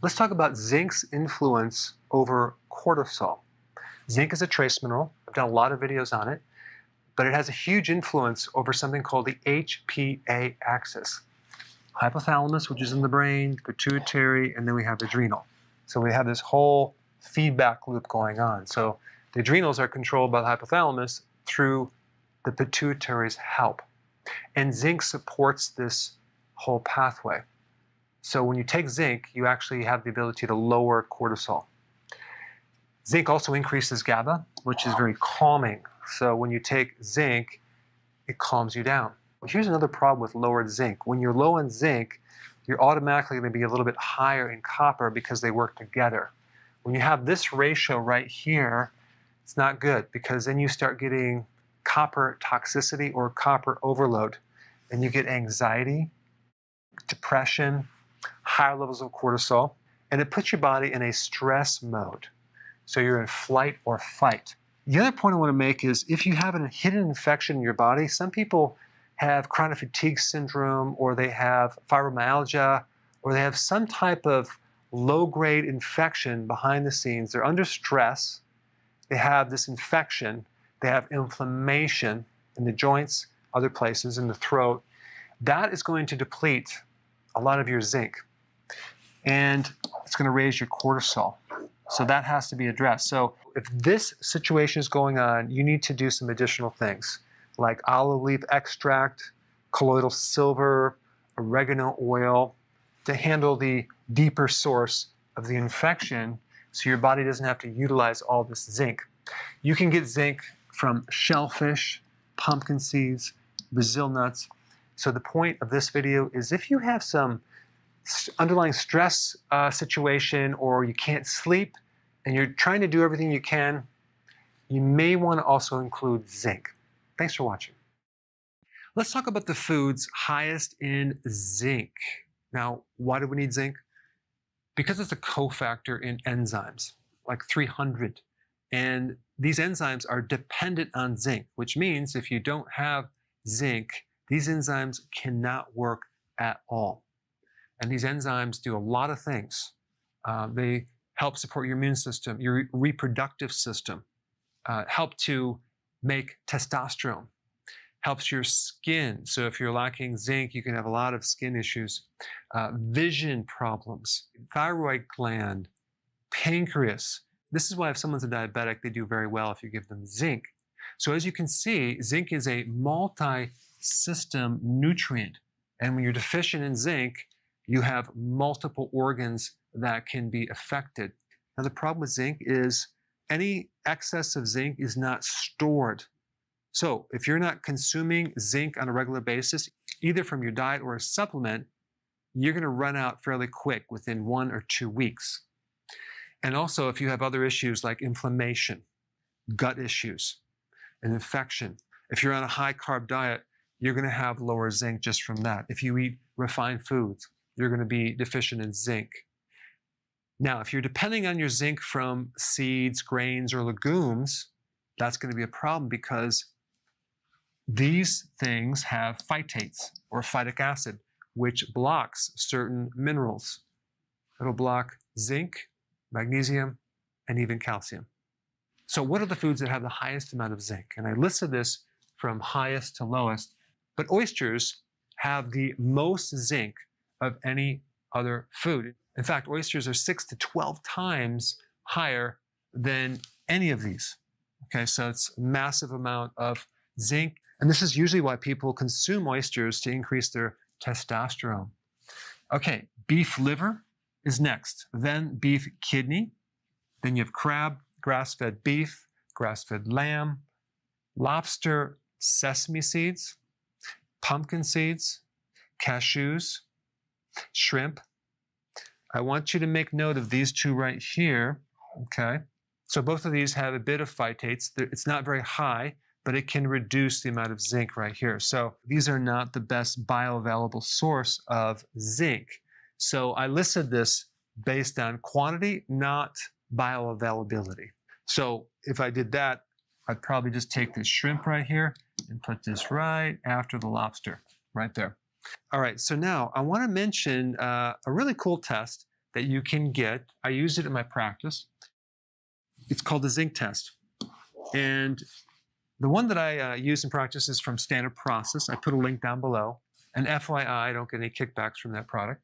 Let's talk about zinc's influence over cortisol. Zinc is a trace mineral. I've done a lot of videos on it, but it has a huge influence over something called the HPA axis. Hypothalamus, which is in the brain, pituitary, and then we have adrenal. So we have this whole feedback loop going on. So the adrenals are controlled by the hypothalamus through the pituitary's help. And zinc supports this whole pathway. So when you take zinc, you actually have the ability to lower cortisol. Zinc also increases GABA, which is very calming. So when you take zinc, it calms you down. Here's another problem with lowered zinc. When you're low in zinc, you're automatically going to be a little bit higher in copper because they work together. When you have this ratio right here, it's not good because then you start getting copper toxicity or copper overload, and you get anxiety, depression, higher levels of cortisol, and it puts your body in a stress mode. So you're in flight or fight. The other point I want to make is if you have a hidden infection in your body, some people have chronic fatigue syndrome, or they have fibromyalgia, or they have some type of low-grade infection behind the scenes. They're under stress. They have this infection. They have inflammation in the joints, other places, in the throat. That is going to deplete a lot of your zinc, and it's going to raise your cortisol. So that has to be addressed. So if this situation is going on, you need to do some additional things like olive leaf extract, colloidal silver, oregano oil to handle the deeper source of the infection so your body doesn't have to utilize all this zinc. You can get zinc from shellfish, pumpkin seeds, Brazil nuts. So the point of this video is if you have some underlying stress situation, or you can't sleep and you're trying to do everything you can, you may want to also include zinc. Thanks for watching. Let's talk about the foods highest in zinc. Now, why do we need zinc? Because it's a cofactor in enzymes, like 300. And these enzymes are dependent on zinc, which means if you don't have zinc, these enzymes cannot work at all. And these enzymes do a lot of things. They help support your immune system, your reproductive system, help to make testosterone, helps your skin. So if you're lacking zinc, you can have a lot of skin issues, vision problems, thyroid gland, pancreas. This is why if someone's a diabetic, they do very well if you give them zinc. So as you can see, zinc is a multi-system nutrient. And when you're deficient in zinc, you have multiple organs that can be affected. Now the problem with zinc is any excess of zinc is not stored. So if you're not consuming zinc on a regular basis, either from your diet or a supplement, you're going to run out fairly quick within 1 or 2 weeks. And also if you have other issues like inflammation, gut issues, an infection, if you're on a high carb diet, you're going to have lower zinc just from that. If you eat refined foods, you're going to be deficient in zinc. Now, if you're depending on your zinc from seeds, grains, or legumes, that's going to be a problem because these things have phytates or phytic acid, which blocks certain minerals. It'll block zinc, magnesium, and even calcium. So what are the foods that have the highest amount of zinc? And I listed this from highest to lowest, but oysters have the most zinc of any other food. In fact, oysters are 6 to 12 times higher than any of these. Okay, so it's a massive amount of zinc. And this is usually why people consume oysters to increase their testosterone. Okay, beef liver is next, then beef kidney, then you have crab, grass-fed beef, grass-fed lamb, lobster, sesame seeds, pumpkin seeds, cashews, shrimp. I want you to make note of these two right here, okay? So both of these have a bit of phytates. It's not very high, but it can reduce the amount of zinc right here. So these are not the best bioavailable source of zinc. So I listed this based on quantity, not bioavailability. So if I did that, I'd probably just take this shrimp right here and put this right after the lobster, right there. All right, so now I want to mention a really cool test that you can get. I use it in my practice. It's called the Zinc Test. And the one that I use in practice is from Standard Process. I put a link down below. And FYI, I don't get any kickbacks from that product.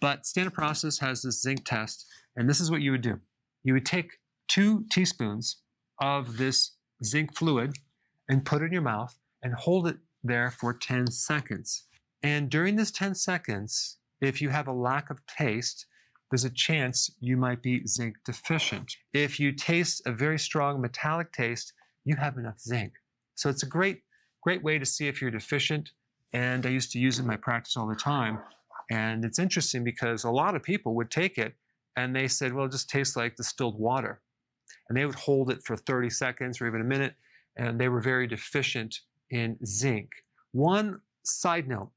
But Standard Process has this Zinc Test, and this is what you would do. You would take 2 teaspoons of this zinc fluid and put it in your mouth and hold it there for 10 seconds. And during this 10 seconds, if you have a lack of taste, there's a chance you might be zinc deficient. If you taste a very strong metallic taste, you have enough zinc. So it's a great way to see if you're deficient. And I used to use it in my practice all the time. And it's interesting because a lot of people would take it and they said, well, it just tastes like distilled water. And they would hold it for 30 seconds or even a minute, and they were very deficient in zinc. One side note,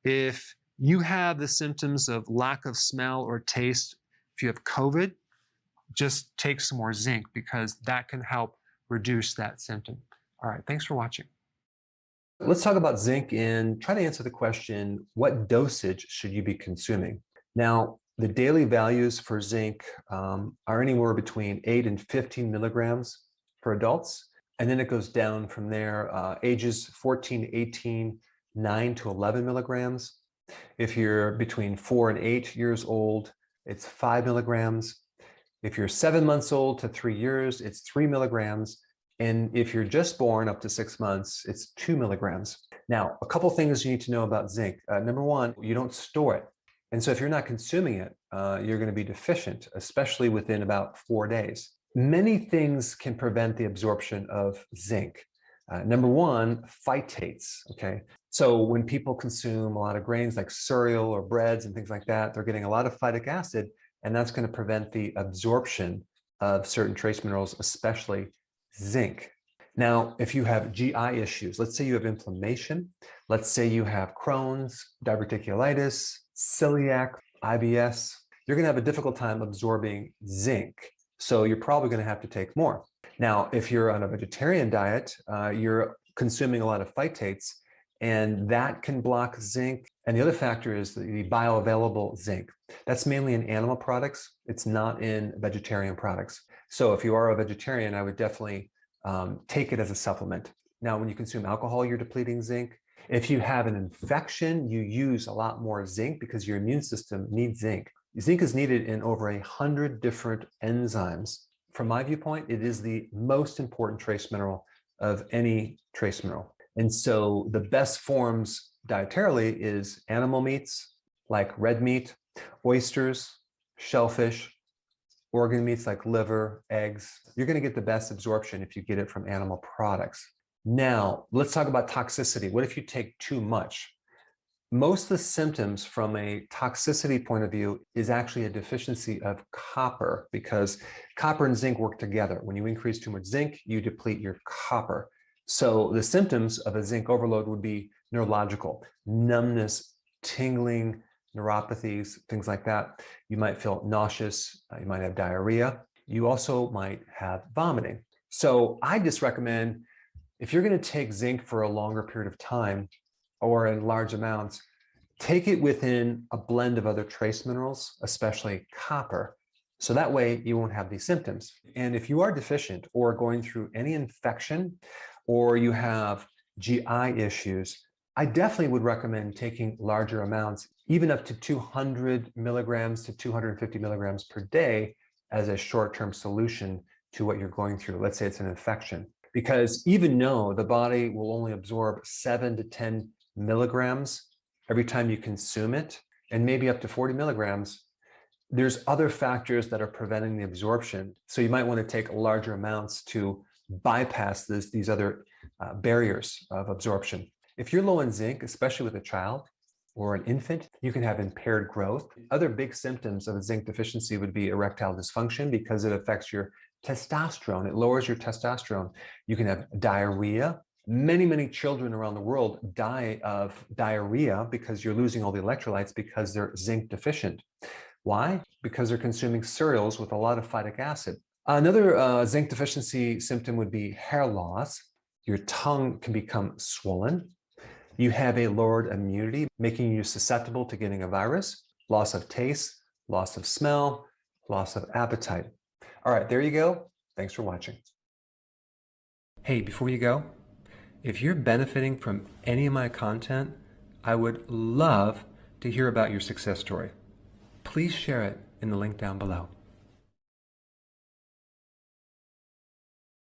if you have the symptoms of lack of smell or taste, if you have COVID, just take some more zinc because that can help reduce that symptom. All right, thanks for watching. Let's talk about zinc and try to answer the question, what dosage should you be consuming? Now, the daily values for zinc are anywhere between 8 and 15 milligrams for adults. And then it goes down from there, ages 14 to 18, 9 to 11 milligrams. If you're between 4 and 8 years old, it's 5 milligrams. If you're 7 months old to 3 years, it's 3 milligrams. And if you're just born up to 6 months, it's 2 milligrams. Now, a couple things you need to know about zinc. Number one, you don't store it. And so if you're not consuming it, you're going to be deficient, especially within about 4 days. Many things can prevent the absorption of zinc. Number one, phytates, okay? So when people consume a lot of grains like cereal or breads and things like that, they're getting a lot of phytic acid, and that's going to prevent the absorption of certain trace minerals, especially zinc. Now, if you have GI issues, let's say you have inflammation, let's say you have Crohn's, diverticulitis, celiac, IBS, you're going to have a difficult time absorbing zinc. So you're probably going to have to take more. Now, if you're on a vegetarian diet, you're consuming a lot of phytates, and that can block zinc. And the other factor is the bioavailable zinc. That's mainly in animal products. It's not in vegetarian products. So if you are a vegetarian, I would definitely take it as a supplement. Now, when you consume alcohol, you're depleting zinc. If you have an infection, you use a lot more zinc because your immune system needs zinc. Zinc is needed in over 100 different enzymes. From my viewpoint, it is the most important trace mineral of any trace mineral. And so the best forms dietarily is animal meats like red meat, oysters, shellfish, organ meats like liver, eggs. You're going to get the best absorption if you get it from animal products. Now, let's talk about toxicity. What if you take too much? Most of the symptoms from a toxicity point of view is actually a deficiency of copper, because copper and zinc work together. When you increase too much zinc, you deplete your copper. So the symptoms of a zinc overload would be neurological, numbness, tingling, neuropathies, things like that. You might feel nauseous, you might have diarrhea. You also might have vomiting. So I just recommend, if you're going to take zinc for a longer period of time or in large amounts, take it within a blend of other trace minerals, especially copper. So that way you won't have these symptoms. And if you are deficient or going through any infection, or you have GI issues, I definitely would recommend taking larger amounts, even up to 200 milligrams to 250 milligrams per day as a short-term solution to what you're going through. Let's say it's an infection. Because even though the body will only absorb 7 to 10 milligrams every time you consume it, and maybe up to 40 milligrams, there's other factors that are preventing the absorption. So you might want to take larger amounts to bypass these other barriers of absorption. If you're low in zinc, especially with a child or an infant, you can have impaired growth. Other big symptoms of a zinc deficiency would be erectile dysfunction, because it affects your testosterone. It lowers your testosterone. You can have diarrhea. Many children around the world die of diarrhea because you're losing all the electrolytes because they're zinc deficient. Why? Because they're consuming cereals with a lot of phytic acid. Another zinc deficiency symptom would be hair loss. Your tongue can become swollen. You have a lowered immunity, making you susceptible to getting a virus, loss of taste, loss of smell, loss of appetite. All right, there you go. Thanks for watching. Hey, before you go, if you're benefiting from any of my content, I would love to hear about your success story. Please share it in the link down below.